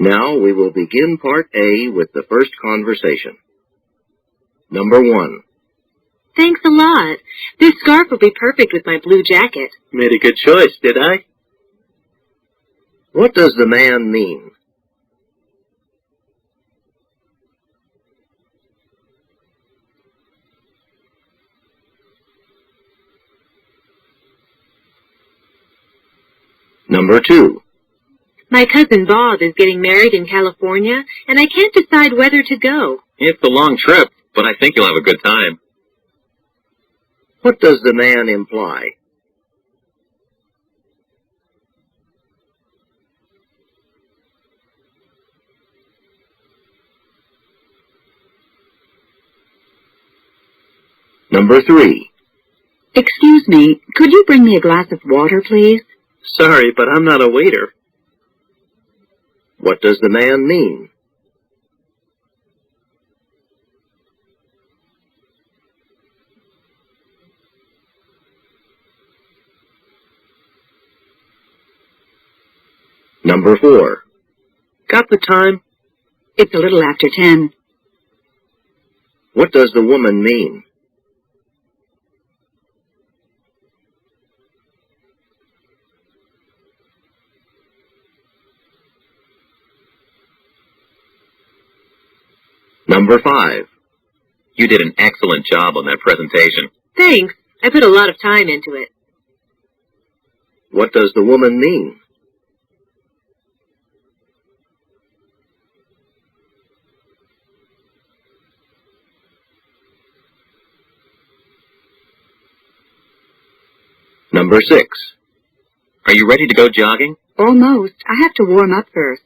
Now we will begin Part A with the first conversation. Number 1. Thanks a lot. This scarf will be perfect with my blue jacket. Made a good choice, did I? What does the man mean? Number 2. My cousin Bob is getting married in California, and I can't decide whether to go. It's a long trip, but I think you'll have a good time. What does the man imply? Number 3. Excuse me, could you bring me a glass of water, please? Sorry, but I'm not a waiter. What does the man mean? Number 4. Got the time? It's a little after 10. What does the woman mean? Number 5. You did an excellent job on that presentation. Thanks. I put a lot of time into it. What does the woman mean? Number 6. Are you ready to go jogging? Almost. I have to warm up first.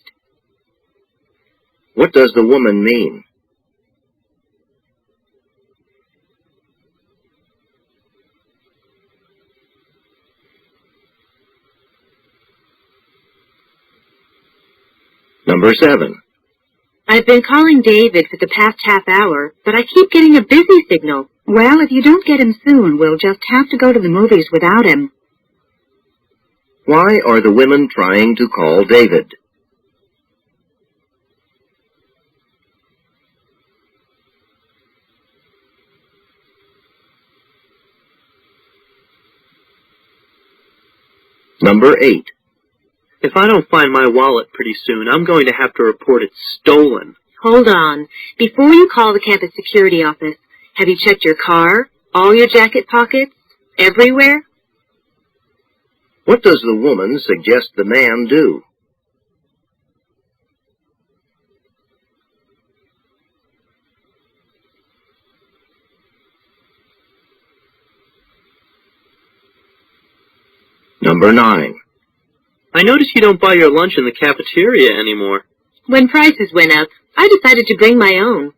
What does the woman mean? Number 7. I've been calling David for the past half hour, but I keep getting a busy signal. Well, if you don't get him soon, we'll just have to go to the movies without him. Why are the women trying to call David? Number 8. If I don't find my wallet pretty soon, I'm going to have to report it stolen. Hold on. Before you call the campus security office, have you checked your car, all your jacket pockets, everywhere? What does the woman suggest the man do? Number 9. I notice you don't buy your lunch in the cafeteria anymore. When prices went up, I decided to bring my own.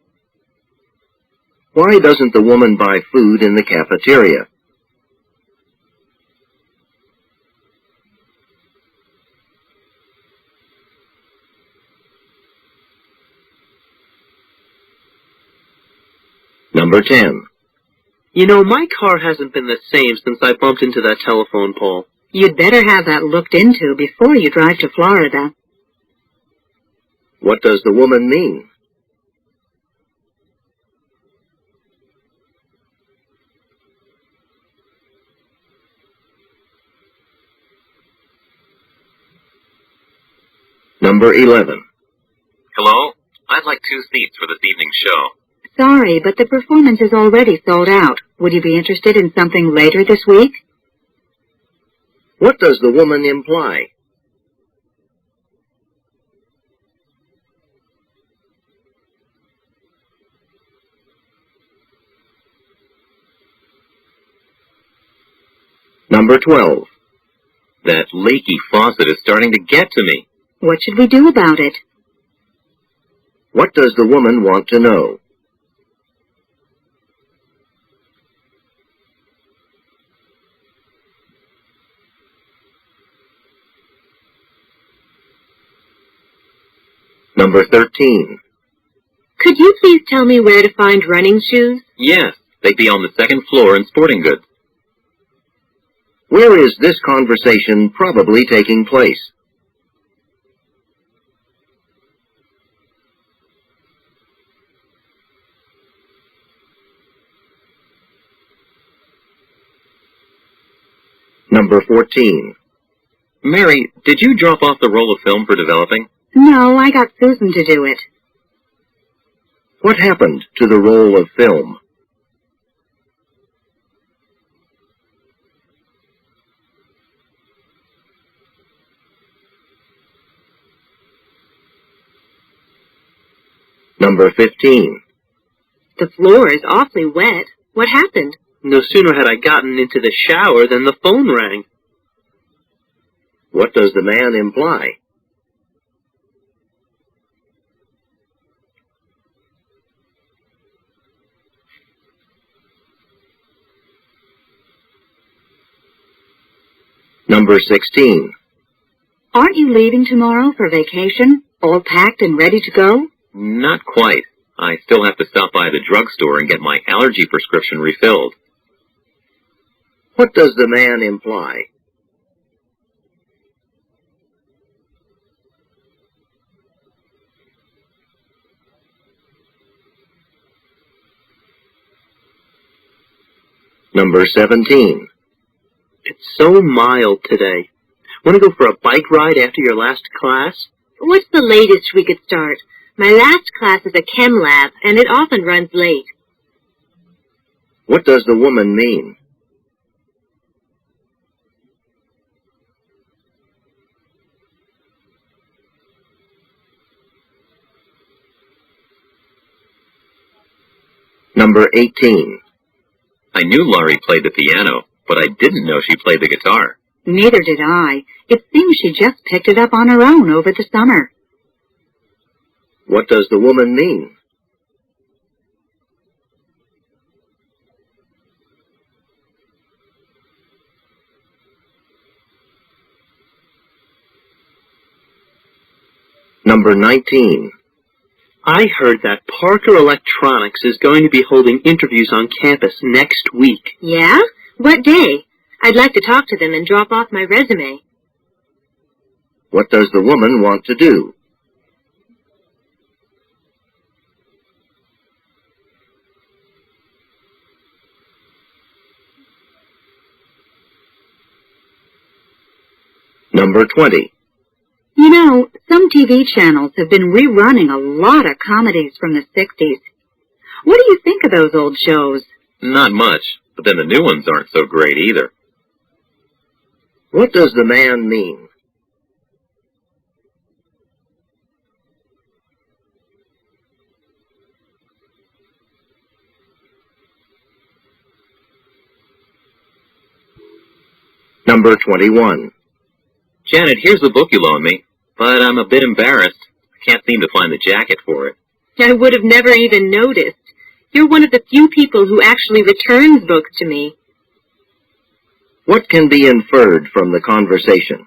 Why doesn't the woman buy food in the cafeteria? Number 10. You know, my car hasn't been the same since I bumped into that telephone pole. You'd better have that looked into before you drive to Florida. What does the woman mean? Number 11. Hello? I'd like 2 seats for this evening's show. Sorry, but the performance is already sold out. Would you be interested in something later this week? What does the woman imply? Number 12. That leaky faucet is starting to get to me. What should we do about it? What does the woman want to know? Number 13. Could you please tell me where to find running shoes? Yes, they'd be on the 2nd floor in sporting goods. Where is this conversation probably taking place? Number 14. Mary, did you drop off the roll of film for developing? No, I got Susan to do it. What happened to the roll of film? Number 15. The floor is awfully wet. What happened? No sooner had I gotten into the shower than the phone rang. What does the man imply? Number 16. Aren't you leaving tomorrow for vacation? All packed and ready to go? Not quite. I still have to stop by the drugstore and get my allergy prescription refilled. What does the man imply? Number 17. It's so mild today. Want to go for a bike ride after your last class? What's the latest we could start? My last class is a chem lab, and it often runs late. What does the woman mean? Number 18. I knew Laurie played the piano, but I didn't know she played the guitar. Neither did I. It seems she just picked it up on her own over the summer. What does the woman mean? Number 19. I heard that Parker Electronics is going to be holding interviews on campus next week. Yeah? What day? I'd like to talk to them and drop off my resume. What does the woman want to do? Number 20. You know, some TV channels have been rerunning a lot of comedies from the 60s. What do you think of those old shows? Not much, but then the new ones aren't so great either. What does the man mean? Number 21. Janet, here's the book you loaned me, but I'm a bit embarrassed. I can't seem to find the jacket for it. I would have never even noticed. You're one of the few people who actually returns books to me. What can be inferred from the conversation?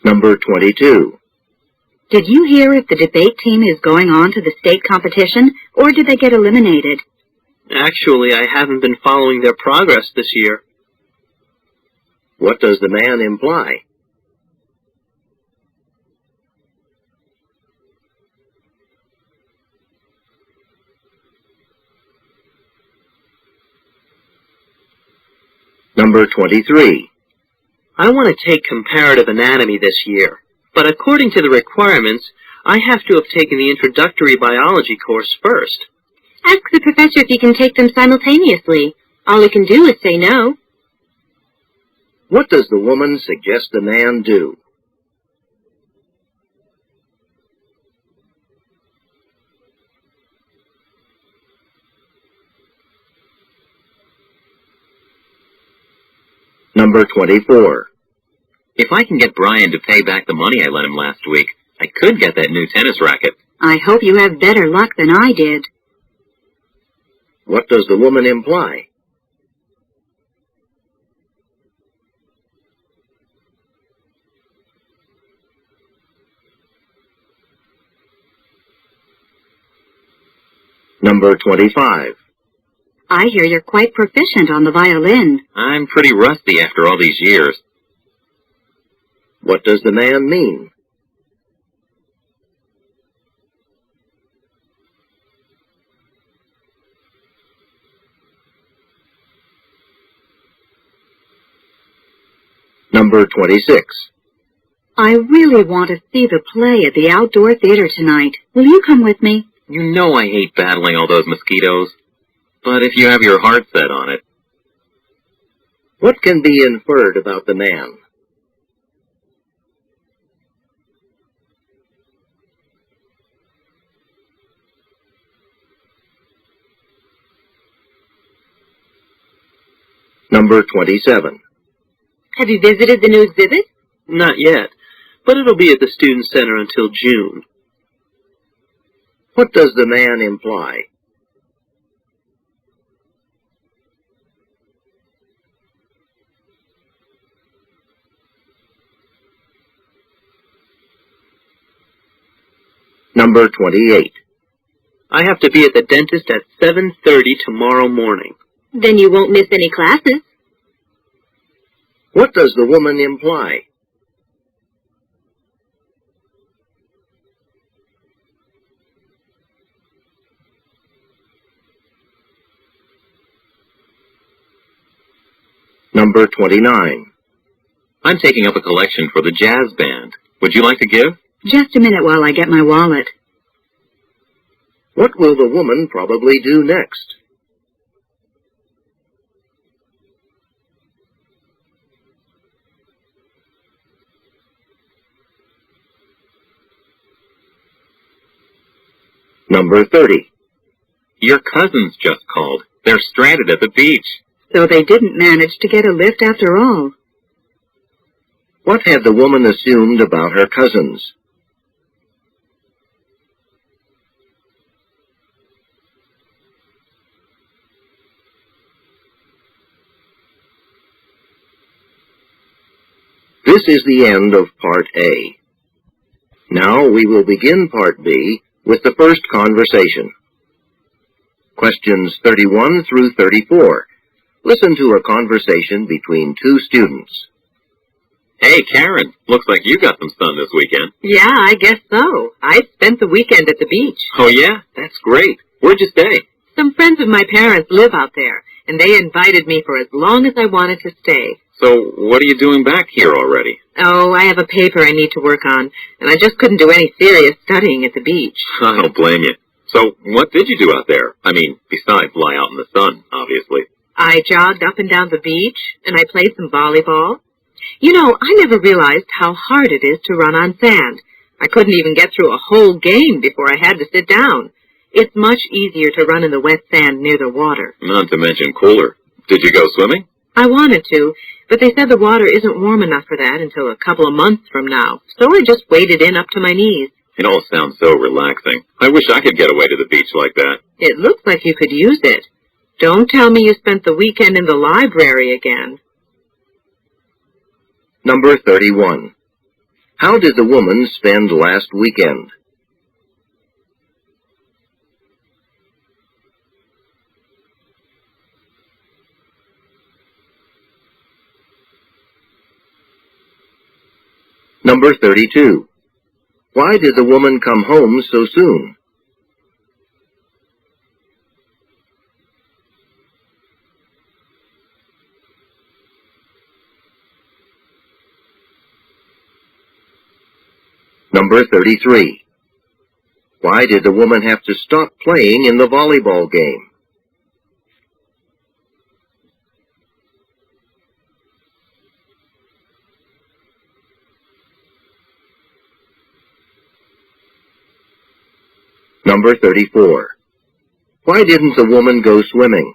Number 22. Did you hear if the debate team is going on to the state competition, or did they get eliminated? Actually, I haven't been following their progress this year. What does the man imply? Number 23. I want to take comparative anatomy this year, but according to the requirements, I have to have taken the introductory biology course first. Ask the professor if he can take them simultaneously. All he can do is say no. What does the woman suggest the man do? Number 24. If I can get Brian to pay back the money I lent him last week, I could get that new tennis racket. I hope you have better luck than I did. What does the woman imply? Number 25. I hear you're quite proficient on the violin. I'm pretty rusty after all these years. What does the man mean? Number 26. I really want to see the play at the outdoor theater tonight. Will you come with me? You know I hate battling all those mosquitoes. But if you have your heart set on it. What can be inferred about the man? Number 27. Have you visited the new exhibit? Not yet, but it'll be at the Student Center until June. What does the man imply? Number 28. I have to be at the dentist at 7:30 tomorrow morning. Then you won't miss any classes. What does the woman imply? Number 29. I'm taking up a collection for the jazz band. Would you like to give? Just a minute while I get my wallet. What will the woman probably do next? Number 30. Your cousins just called. They're stranded at the beach. So they didn't manage to get a lift after all. What had the woman assumed about her cousins? This is the end of Part A. Now we will begin Part B with the first conversation. Questions 31 through 34. Listen to a conversation between two students. Hey, Karen, looks like you got some sun this weekend. Yeah, I guess so. I spent the weekend at the beach. Oh, yeah? That's great. Where'd you stay? Some friends of my parents live out there, and they invited me for as long as I wanted to stay. So, what are you doing back here already? Oh, I have a paper I need to work on, and I just couldn't do any serious studying at the beach. I don't blame you. So, what did you do out there? I mean, besides lie out in the sun, obviously. I jogged up and down the beach, and I played some volleyball. You know, I never realized how hard it is to run on sand. I couldn't even get through a whole game before I had to sit down. It's much easier to run in the wet sand near the water. Not to mention cooler. Did you go swimming? I wanted to, but they said the water isn't warm enough for that until a couple of months from now, so I just waded in up to my knees. It all sounds so relaxing. I wish I could get away to the beach like that. It looks like you could use it. Don't tell me you spent the weekend in the library again. Number 31. How did the woman spend last weekend? Number 32. Why did the woman come home so soon? Number 33. Why did the woman have to stop playing in the volleyball game? Number 34. Why didn't the woman go swimming?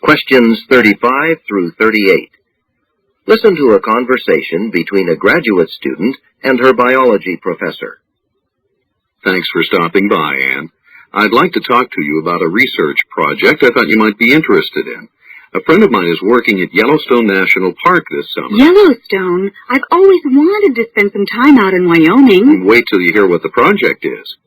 Questions 35 through 38. Listen to a conversation between a graduate student and her biology professor. Thanks for stopping by, Anne. I'd like to talk to you about a research project I thought you might be interested in. A friend of mine is working at Yellowstone National Park this summer. Yellowstone? I've always wanted to spend some time out in Wyoming. Wait till you hear what the project is.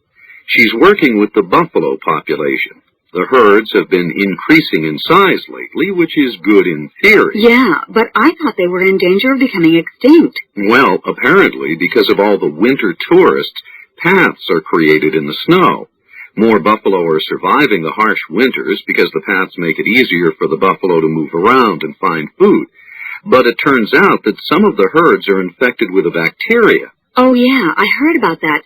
She's working with the buffalo population. The herds have been increasing in size lately, which is good in theory. Yeah, but I thought they were in danger of becoming extinct. Well, apparently, because of all the winter tourists, paths are created in the snow. More buffalo are surviving the harsh winters because the paths make it easier for the buffalo to move around and find food. But it turns out that some of the herds are infected with a bacteria. Oh, yeah, I heard about that.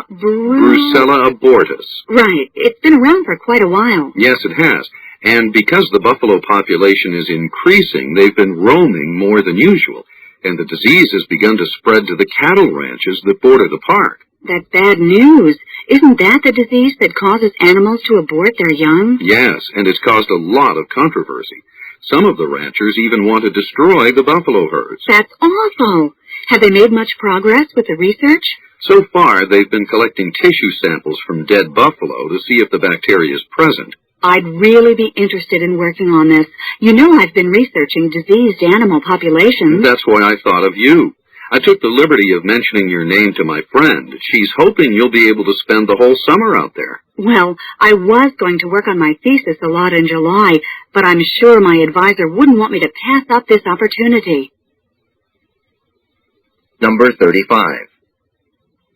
Brucella abortus. Right. It's been around for quite a while. Yes, it has. And because the buffalo population is increasing, they've been roaming more than usual, and the disease has begun to spread to the cattle ranches that border the park. That's bad news. Isn't that the disease that causes animals to abort their young? Yes, and it's caused a lot of controversy. Some of the ranchers even want to destroy the buffalo herds. That's awful. Have they made much progress with the research? So far, they've been collecting tissue samples from dead buffalo to see if the bacteria is present. I'd really be interested in working on this. You know I've been researching diseased animal populations. That's why I thought of you. I took the liberty of mentioning your name to my friend. She's hoping you'll be able to spend the whole summer out there. Well, I was going to work on my thesis a lot in July, but I'm sure my advisor wouldn't want me to pass up this opportunity. Number 35.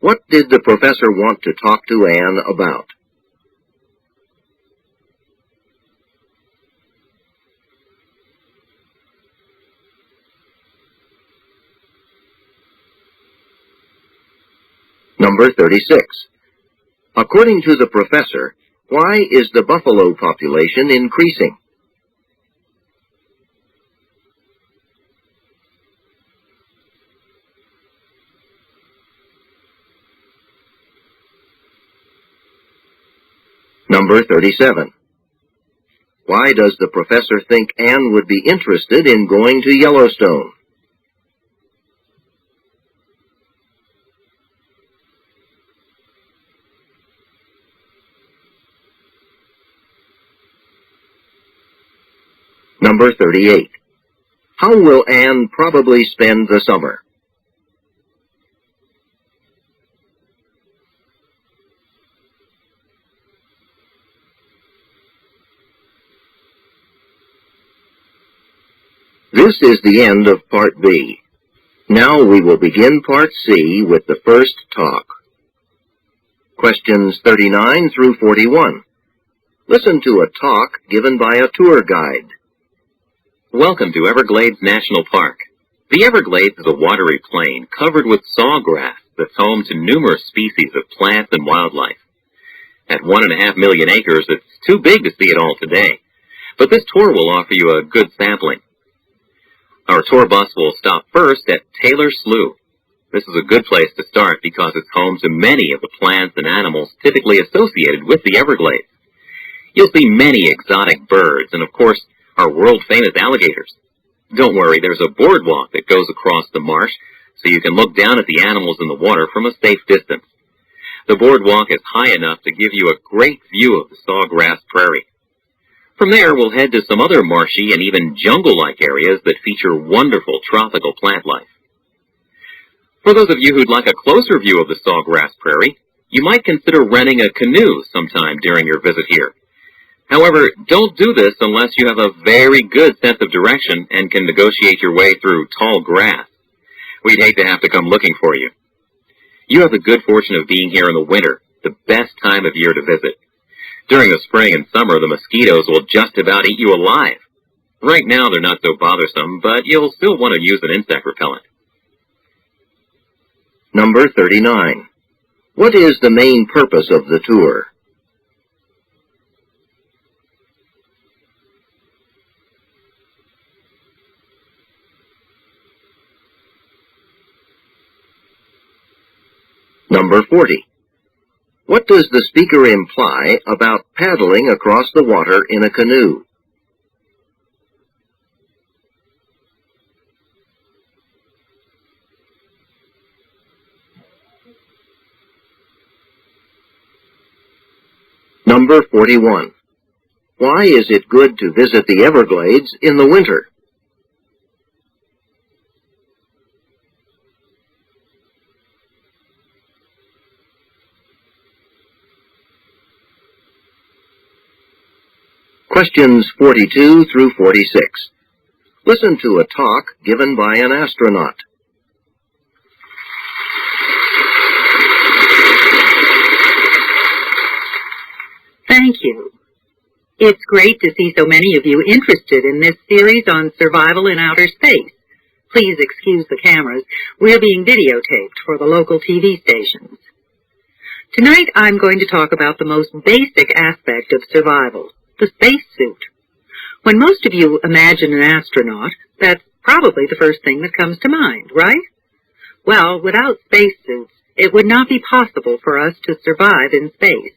What did the professor want to talk to Anne about? Number 36. According to the professor, why is the buffalo population increasing? Number 37. Why does the professor think Anne would be interested in going to Yellowstone? Number 38. How will Anne probably spend the summer? This is the end of Part B. Now we will begin Part C with the first talk. Questions 39 through 41. Listen to a talk given by a tour guide. Welcome to Everglades National Park. The Everglades is a watery plain covered with sawgrass that's home to numerous species of plants and wildlife. At 1.5 million acres, it's too big to see it all today, but this tour will offer you a good sampling. Our tour bus will stop first at Taylor Slough. This is a good place to start because it's home to many of the plants and animals typically associated with the Everglades. You'll see many exotic birds and, of course, our world-famous alligators. Don't worry, there's a boardwalk that goes across the marsh, so you can look down at the animals in the water from a safe distance. The boardwalk is high enough to give you a great view of the sawgrass prairie. From there, we'll head to some other marshy and even jungle-like areas that feature wonderful tropical plant life. For those of you who'd like a closer view of the sawgrass prairie, you might consider renting a canoe sometime during your visit here. However, don't do this unless you have a very good sense of direction and can negotiate your way through tall grass. We'd hate to have to come looking for you. You have the good fortune of being here in the winter, the best time of year to visit. During the spring and summer, the mosquitoes will just about eat you alive. Right now, they're not so bothersome, but you'll still want to use an insect repellent. Number 39. What is the main purpose of the tour? Number 40. What does the speaker imply about paddling across the water in a canoe? Number 41. Why is it good to visit the Everglades in the winter? Questions 42 through 46. Listen to a talk given by an astronaut. Thank you. It's great to see so many of you interested in this series on survival in outer space. Please excuse the cameras. We're being videotaped for the local TV stations. Tonight I'm going to talk about the most basic aspect of survival, the spacesuit. When most of you imagine an astronaut, that's probably the first thing that comes to mind, right? Well, without spacesuits, it would not be possible for us to survive in space.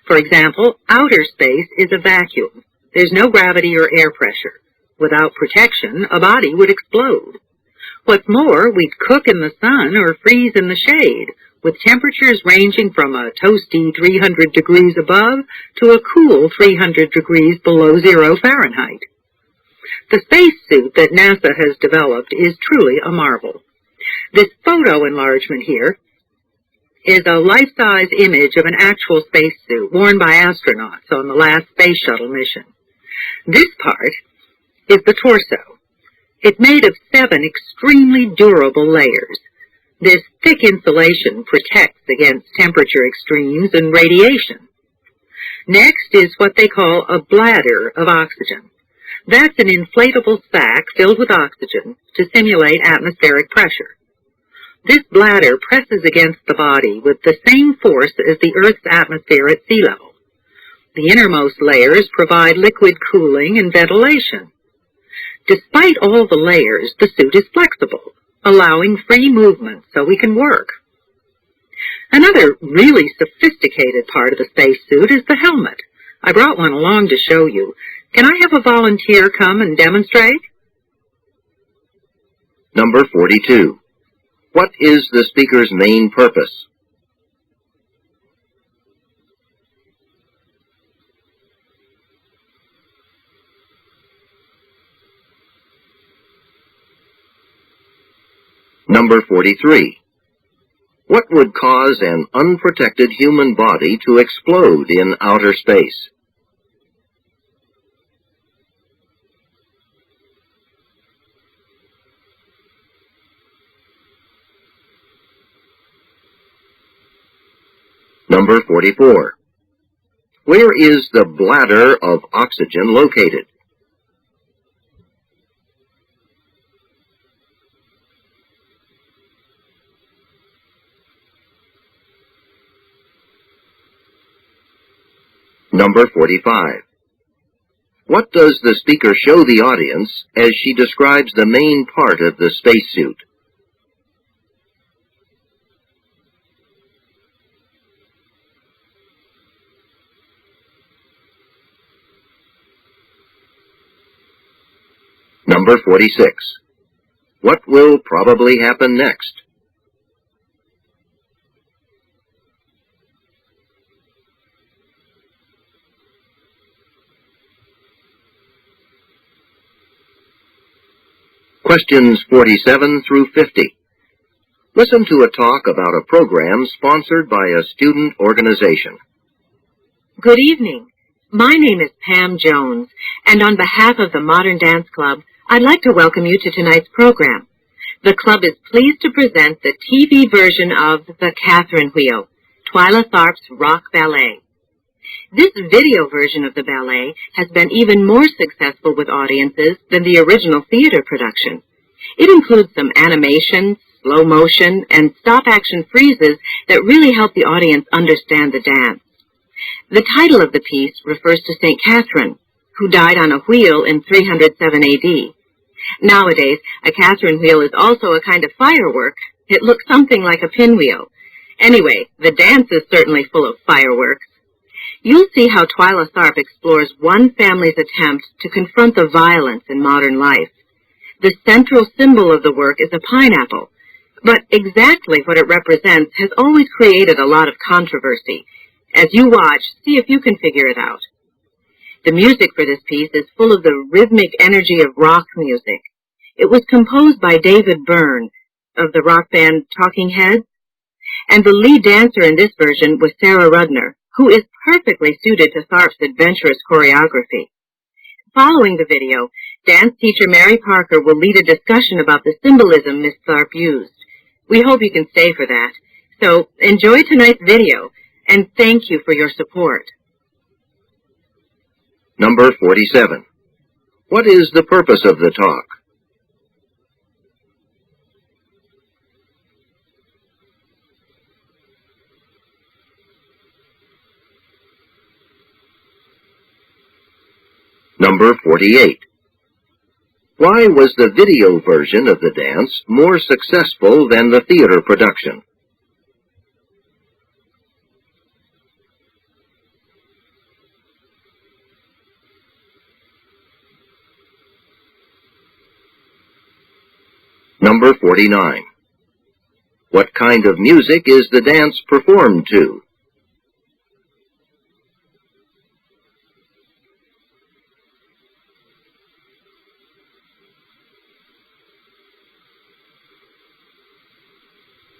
For example, outer space is a vacuum. There's no gravity or air pressure. Without protection, a body would explode. What's more, we'd cook in the sun or freeze in the shade, with temperatures ranging from a toasty 300 degrees above to a cool 300 degrees below 0 Fahrenheit. The spacesuit that NASA has developed is truly a marvel. This photo enlargement here is a life-size image of an actual spacesuit worn by astronauts on the last space shuttle mission. This part is the torso. It's made of 7 extremely durable layers. This thick insulation protects against temperature extremes and radiation. Next is what they call a bladder of oxygen. That's an inflatable sac filled with oxygen to simulate atmospheric pressure. This bladder presses against the body with the same force as the Earth's atmosphere at sea level. The innermost layers provide liquid cooling and ventilation. Despite all the layers, the suit is flexible, allowing free movement so we can work. Another really sophisticated part of the spacesuit is the helmet. I brought one along to show you. Can I have a volunteer come and demonstrate? Number 42. What is the speaker's main purpose? Number 43. What would cause an unprotected human body to explode in outer space? Number 44. Where is the bladder of oxygen located? Number 45. What does the speaker show the audience as she describes the main part of the spacesuit? Number 46. What will probably happen next? Questions 47 through 50. Listen to a talk about a program sponsored by a student organization. Good evening. My name is Pam Jones, and on behalf of the Modern Dance Club, I'd like to welcome you to tonight's program. The club is pleased to present the TV version of The Catherine Wheel, Twyla Tharp's rock ballet. This video version of the ballet has been even more successful with audiences than the original theater production. It includes some animation, slow motion, and stop-action freezes that really help the audience understand the dance. The title of the piece refers to St. Catherine, who died on a wheel in 307 AD. Nowadays, a Catherine wheel is also a kind of firework. It looks something like a pinwheel. Anyway, the dance is certainly full of fireworks. You'll see how Twyla Tharp explores one family's attempt to confront the violence in modern life. The central symbol of the work is a pineapple, but exactly what it represents has always created a lot of controversy. As you watch, see if you can figure it out. The music for this piece is full of the rhythmic energy of rock music. It was composed by David Byrne of the rock band Talking Heads, and the lead dancer in this version was Sarah Rudner, who is perfectly suited to Tharp's adventurous choreography. Following the video, dance teacher Mary Parker will lead a discussion about the symbolism Miss Tharp used. We hope you can stay for that. So enjoy tonight's video, and thank you for your support. Number 47. What is the purpose of the talk? Number 48. Why was the video version of the dance more successful than the theater production? Number 49. What kind of music is the dance performed to?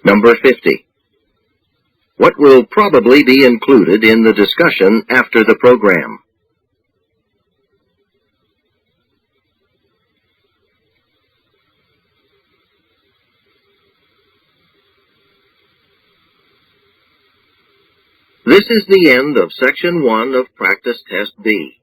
Number 50. What will probably be included in the discussion after the program? This is the end of Section 1 of Practice Test B.